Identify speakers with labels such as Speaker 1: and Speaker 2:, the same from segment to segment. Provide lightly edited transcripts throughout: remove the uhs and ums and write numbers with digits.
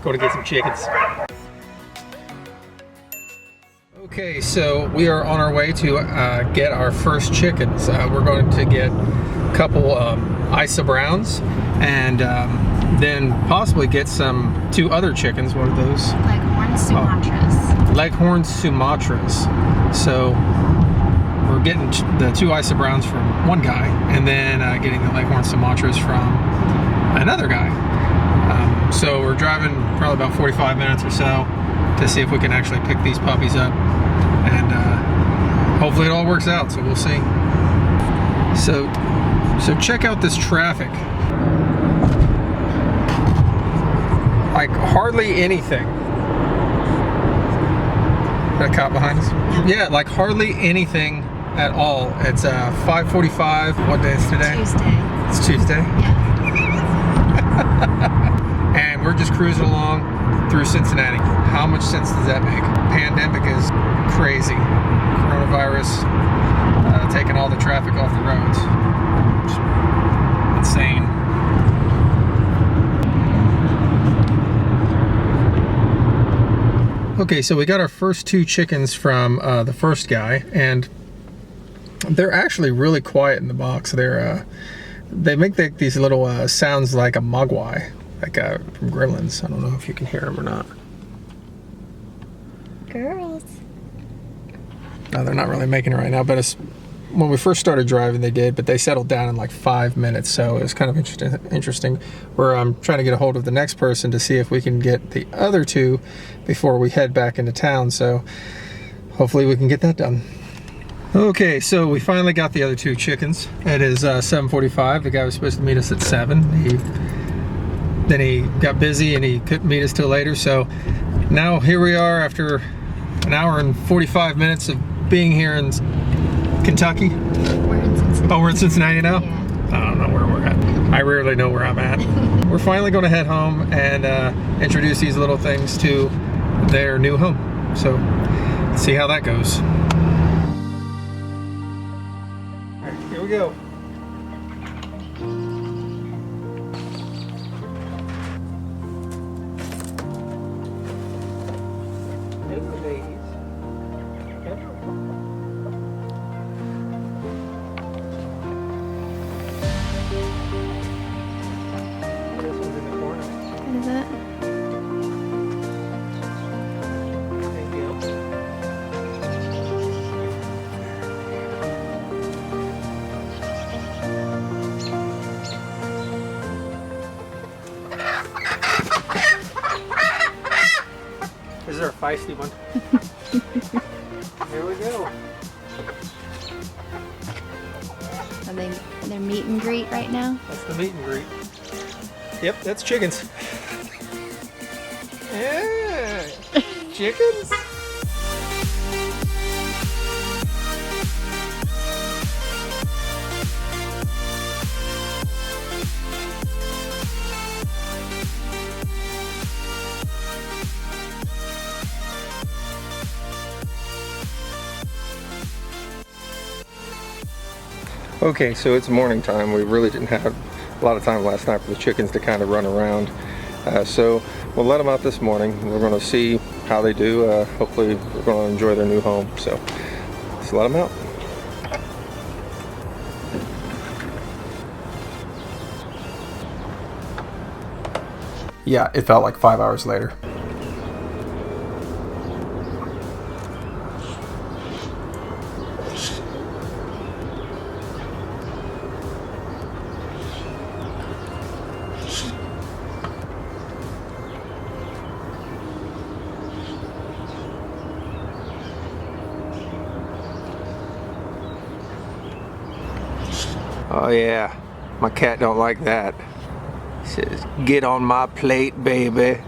Speaker 1: go to get some chickens. Okay, so we are on our way to get our first chickens. We're going to get a couple Isa Browns and then possibly get two other chickens. What are those?
Speaker 2: Leghorn Sumatras.
Speaker 1: Leghorn Sumatras. So we're getting the two Isa Browns from one guy and then getting the Leghorn Sumatras from another guy. So we're driving probably about 45 minutes or so to see if we can actually pick these puppies up. And hopefully it all works out, so we'll see. So check out this traffic. Like hardly anything. That cop behind us? Yeah, like hardly anything at all. It's 5:45. What day is today?
Speaker 2: Tuesday.
Speaker 1: It's Tuesday?
Speaker 2: Yeah.
Speaker 1: And we're just cruising along through Cincinnati. How much sense does that make? Pandemic is crazy. Coronavirus taking all the traffic off the roads. It's insane. Okay, so we got our first two chickens from the first guy, and they're actually really quiet in the box. They make these little sounds like a mogwai, like from Gremlins. I don't know if you can hear them or not.
Speaker 2: Girls.
Speaker 1: No, they're not really making it right now, but when we first started driving they did, but they settled down in like 5 minutes, so it was kind of interesting. We're trying to get a hold of the next person to see if we can get the other two before we head back into town, so hopefully we can get that done. Okay, so we finally got the other two chickens. It is 7:45. The guy was supposed to meet us at 7. Then he got busy and he couldn't meet us till later, so now here we are after an hour and 45 minutes of being here in Kentucky.
Speaker 2: We're in Cincinnati.
Speaker 1: Oh, we're in Cincinnati now?
Speaker 2: Yeah.
Speaker 1: I don't know where we're at. I rarely know where I'm at. We're finally going to head home and introduce these little things to their new home. So, let's see how that goes. All right, here we go. There's the babies. This one's in the corner.
Speaker 2: What is it?
Speaker 1: Thank you. Is there a feisty one? Here we go.
Speaker 2: Are they their meet and greet right now?
Speaker 1: That's the meet and greet. Yep, that's chickens. Yeah, chickens. Okay, so it's morning time. We really didn't have a lot of time last night for the chickens to kind of run around. So we'll let them out this morning. We're going to see how they do. Hopefully we're going to enjoy their new home. So let's let them out. Yeah, it felt like 5 hours later. Oh yeah, my cat don't like that. He says, "Get on my plate, baby."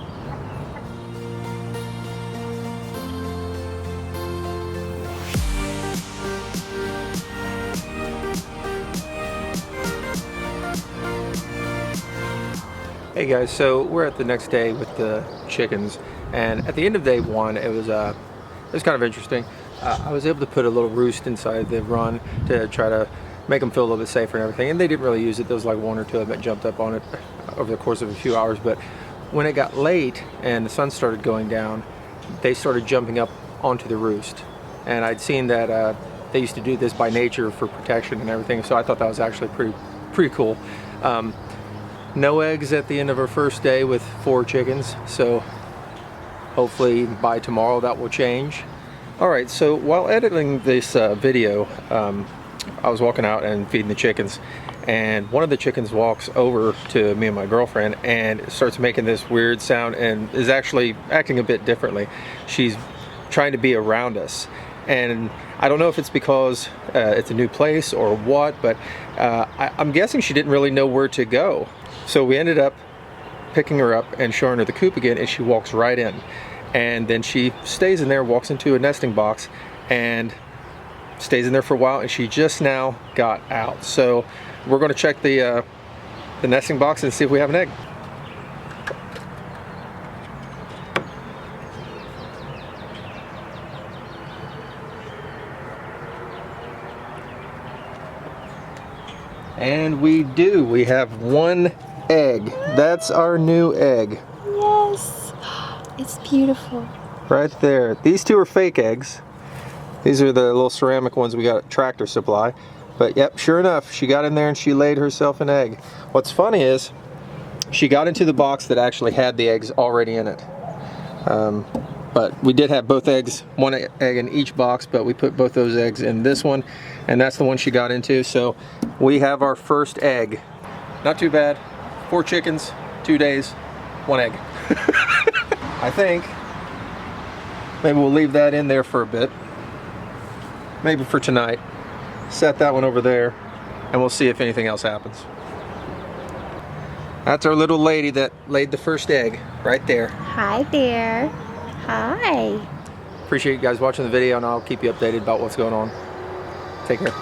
Speaker 1: Hey guys, so we're at the next day with the chickens, and at the end of day one, it was kind of interesting. I was able to put a little roost inside the run to try to make them feel a little bit safer and everything, and they didn't really use it. There was like one or two of them that jumped up on it over the course of a few hours, but when it got late and the sun started going down, they started jumping up onto the roost. And I'd seen that they used to do this by nature for protection and everything, so I thought that was actually pretty cool. No eggs at the end of our first day with 4 chickens, so hopefully by tomorrow that will change. Alright, so while editing this video, I was walking out and feeding the chickens, and one of the chickens walks over to me and my girlfriend and starts making this weird sound and is actually acting a bit differently. She's trying to be around us, and I don't know if it's because it's a new place or what, but I'm guessing she didn't really know where to go. So we ended up picking her up and showing her the coop again, and she walks right in. And then she stays in there, walks into a nesting box, and stays in there for a while, and she just now got out. So we're going to check the nesting box and see if we have an egg. And we do. We have 1 egg. That's our new egg.
Speaker 2: Yes. It's beautiful.
Speaker 1: Right there. These 2 are fake eggs. These are the little ceramic ones we got at Tractor Supply. But yep, sure enough, she got in there and she laid herself an egg. What's funny is she got into the box that actually had the eggs already in it. But we did have both eggs, 1 egg in each box, but we put both those eggs in this one, and that's the one she got into. So we have our first egg. Not too bad. 4 chickens, 2 days, 1 egg. I think maybe we'll leave that in there for a bit. Maybe for tonight. Set that one over there, and we'll see if anything else happens. That's our little lady that laid the first egg right there.
Speaker 2: Hi there. Hi.
Speaker 1: Appreciate you guys watching the video, and I'll keep you updated about what's going on. Take care.